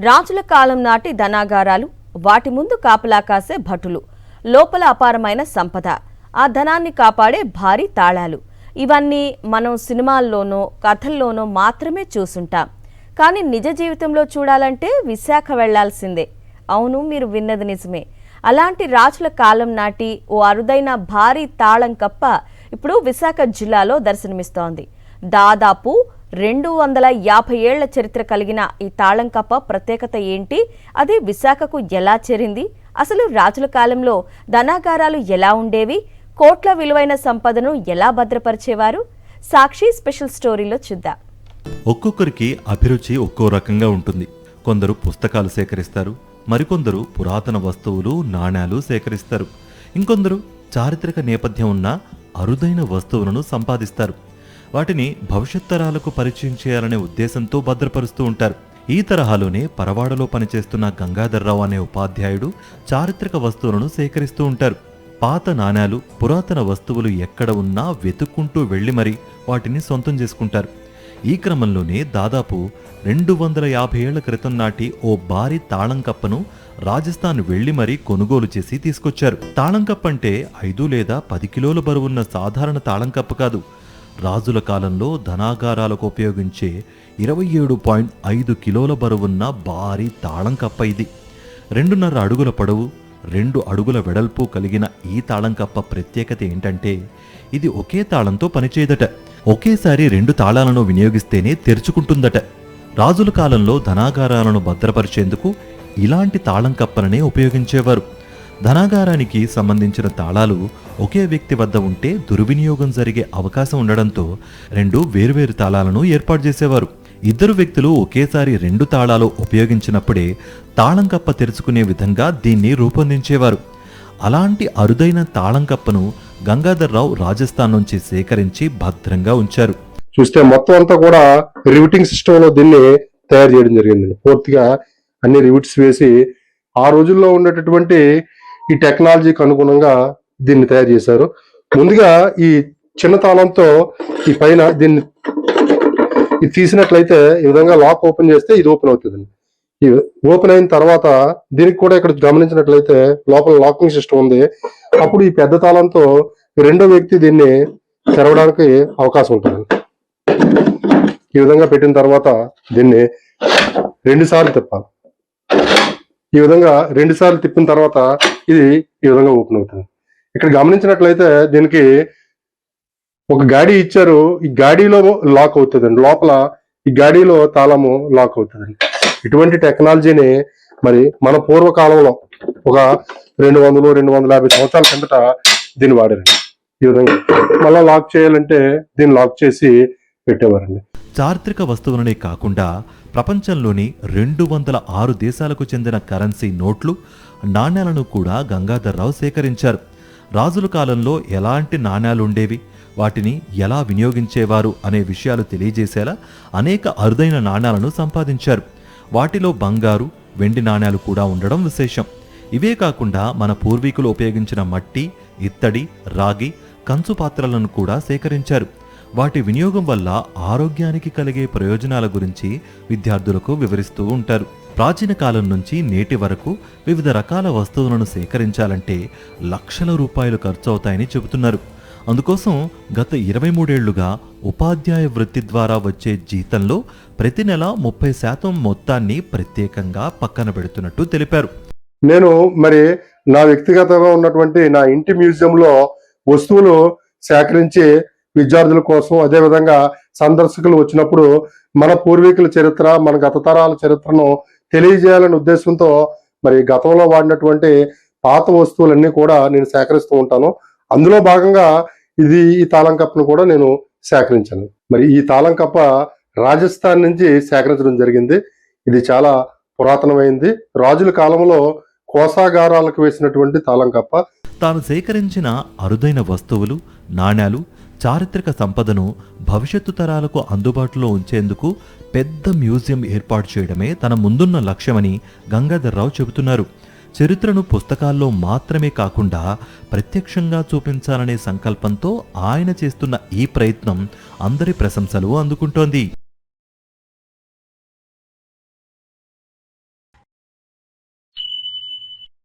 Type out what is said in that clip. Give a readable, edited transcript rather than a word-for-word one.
రాజుల కాలం నాటి ధనాగారాలు, వాటి ముందు కాపలా కాసే భటులు, లోపల అపారమైన సంపద, ఆ ధనాన్ని కాపాడే భారీ తాళాలు, ఇవన్నీ మనం సినిమాల్లోనో కథల్లోనో మాత్రమే చూసుంటాం. కానీ నిజ జీవితంలో చూడాలంటే విశాఖ వెళ్లాల్సిందే. అవును, మీరు విన్నది నిజమే. అలాంటి రాజుల కాలం నాటి ఓ అరుదైన భారీ తాళం కప్ప ఇప్పుడు విశాఖ జిల్లాలో దర్శనమిస్తోంది. దాదాపు 250 ఏళ్ల చరిత్ర కలిగిన ఈ తాళం కప్ప ప్రత్యేకత ఏంటి? అది విశాఖకు ఎలా చేరింది? అసలు రాజుల కాలంలో ధనాగారాలు ఎలా ఉండేవి? కోట్ల విలువైన సంపదను ఎలా భద్రపరిచేవారు? సాక్షి స్పెషల్ స్టోరీలో చూద్దాం. ఒక్కొక్కరికి అభిరుచి ఒక్కో రకంగా ఉంటుంది. కొందరు పుస్తకాలు సేకరిస్తారు, మరికొందరు పురాతన వస్తువులు, నాణ్యాలు సేకరిస్తారు. ఇంకొందరు చారిత్రక నేపథ్యం ఉన్న అరుదైన వస్తువులను సంపాదిస్తారు. వాటిని భవిష్యత్ తరాలకు పరిచయం చేయాలనే ఉద్దేశంతో భద్రపరుస్తూ ఉంటారు. ఈ తరహాలోనే పరవాడలో పనిచేస్తున్న గంగాధర్రావు అనే ఉపాధ్యాయుడు చారిత్రక వస్తువులను సేకరిస్తూ ఉంటారు. పాత నాణ్యాలు, పురాతన వస్తువులు ఎక్కడ ఉన్నా వెతుక్కుంటూ వెళ్లి మరీ వాటిని సొంతం చేసుకుంటారు. ఈ క్రమంలోనే దాదాపు 250 ఏళ్ల క్రితం నాటి ఓ భారీ తాళం కప్పను రాజస్థాన్ వెళ్లి మరీ కొనుగోలు చేసి తీసుకొచ్చారు. తాళం కప్ప అంటే 5 లేదా 10 కిలోల బరువున్న సాధారణ తాళం కప్ప కాదు. రాజుల కాలంలో ధనాగారాలకు ఉపయోగించే 27.5 కిలోల బరువున్న భారీ తాళం కప్ప ఇది. 2.5 అడుగుల పొడవు, 2 అడుగుల వెడల్పు కలిగిన ఈ తాళం కప్ప ప్రత్యేకత ఏంటంటే ఇది ఒకే తాళంతో పనిచేయదట. ఒకేసారి 2 తాళాలను వినియోగిస్తేనే తెరుచుకుంటుందట. రాజుల కాలంలో ధనాగారాలను భద్రపరిచేందుకు ఇలాంటి తాళం కప్పలనే ఉపయోగించేవారు. ధనాగారానికి సంబంధించిన తాళాలు ఒకే వ్యక్తి వద్ద ఉంటే దుర్వినియోగం జరిగే అవకాశం ఉండడంతో 2 వేర్వేరు తాళాలను ఏర్పాటు చేసేవారు. 2 వ్యక్తులు ఒకేసారి 2 తాళాలు ఉపయోగించినప్పుడే తాళం కప్ప తెరుచుకునే విధంగా దీన్ని రూపొందించేవారు. అలాంటి అరుదైన తాళం కప్పను గంగాధర్రావు రాజస్థాన్ నుంచి సేకరించి భద్రంగా ఉంచారు. చూస్తే మొత్తం అంతా కూడా రివిటింగ్ సిస్టమ్ లో దీన్ని తయారు చేయడం జరిగింది. పూర్తిగా అన్ని రివిట్స్ వేసి ఆ రోజుల్లో ఉండేటటువంటి ఈ టెక్నాలజీకి అనుగుణంగా దీన్ని తయారు చేశారు. ముందుగా ఈ చిన్న తాళంతో ఈ పైన దీన్ని ఇది తీసినట్లయితే ఈ విధంగా లాక్ ఓపెన్ చేస్తే ఇది ఓపెన్ అవుతుందండి. ఈ ఓపెన్ అయిన తర్వాత దీనికి కూడా ఇక్కడ గమనించినట్లయితే లోపల లాకింగ్ సిస్టమ్ ఉంది. అప్పుడు ఈ పెద్ద తాళంతో రెండో వ్యక్తి దీన్ని తెరవడానికి అవకాశం ఉంటుంది. ఈ విధంగా పెట్టిన తర్వాత దీన్ని 2 సార్లు తిప్పాలి. ఈ విధంగా 2 సార్లు తిప్పిన తర్వాత ఇది ఈ విధంగా ఓపెన్ అవుతుంది. ఇక్కడ గమనించినట్లయితే దీనికి ఒక గాడి ఇచ్చారు. ఈ గాడిలో లాక్ అవుతుందండి. లోపల ఈ గాడిలో తాళము లాక్ అవుతుందండి. ఇటువంటి టెక్నాలజీని మరి మన పూర్వకాలంలో ఒక 200-250 సంవత్సరాల కిందట దీన్ని వాడారండి. ఈ విధంగా మళ్ళా లాక్ చేయాలంటే దీన్ని లాక్ చేసి పెట్టేవారండి. చారిత్రక వస్తువులనే కాకుండా ప్రపంచంలోని 206 దేశాలకు చెందిన కరెన్సీ నోట్లు, నాణ్యాలను కూడా గంగాధర్రావు సేకరించారు. రాజుల కాలంలో ఎలాంటి నాణ్యాలుండేవి, వాటిని ఎలా వినియోగించేవారు అనే విషయాలు తెలియజేసేలా అనేక అరుదైన నాణ్యాలను సంపాదించారు. వాటిలో బంగారు, వెండి నాణ్యాలు కూడా ఉండడం విశేషం. ఇవే కాకుండా మన పూర్వీకులు ఉపయోగించిన మట్టి, ఇత్తడి, రాగి, కంచు పాత్రలను కూడా సేకరించారు. వాటి వినియోగం వల్ల ఆరోగ్యానికి కలిగే ప్రయోజనాల గురించి విద్యార్థులకు వివరిస్తూ ఉంటారు. ప్రాచీన కాలం నుంచి నేటి వరకు వివిధ రకాల వస్తువులను సేకరించాలంటే లక్షల రూపాయలు ఖర్చు అవుతాయని చెబుతున్నారు. అందుకోసం గత 23 ఏళ్లుగా ఉపాధ్యాయ వృత్తి ద్వారా వచ్చే జీతంలో ప్రతి నెల 30% మొత్తాన్ని ప్రత్యేకంగా పక్కన పెడుతున్నట్టు తెలిపారు. నేను మరి నా వ్యక్తిగతంగా ఉన్నటువంటి నా ఇంటి మ్యూజియంలో వస్తువులు సేకరించి విద్యార్థుల కోసం, అదేవిధంగా సందర్శకులు వచ్చినప్పుడు మన పూర్వీకుల చరిత్ర, మన గత తరాల చరిత్రను తెలియజేయాలనే ఉద్దేశంతో మరి గతంలో వాడినటువంటి పాత వస్తువులన్నీ కూడా నేను సేకరిస్తూ ఉంటాను. అందులో భాగంగా ఈ తాళం కప్పను కూడా నేను సేకరించాను. మరి ఈ తాళం కప్ప రాజస్థాన్ నుంచి సేకరించడం జరిగింది. ఇది చాలా పురాతనమైంది. రాజుల కాలంలో కోసాగారాలకు వేసినటువంటి తాళం కప్ప. తాను సేకరించిన అరుదైన వస్తువులు, నాణ్యాలు, చారిత్రక సంపదను భవిష్యత్తు తరాలకు అందుబాటులో ఉంచేందుకు పెద్ద మ్యూజియం ఏర్పాటు చేయడమే తన ముందున్న లక్ష్యమని గంగాధర్రావు చెబుతున్నారు. చరిత్రను పుస్తకాల్లో మాత్రమే కాకుండా ప్రత్యక్షంగా చూపించాలనే సంకల్పంతో ఆయన చేస్తున్న ఈ ప్రయత్నం అందరి ప్రశంసలు అందుకుంటోంది.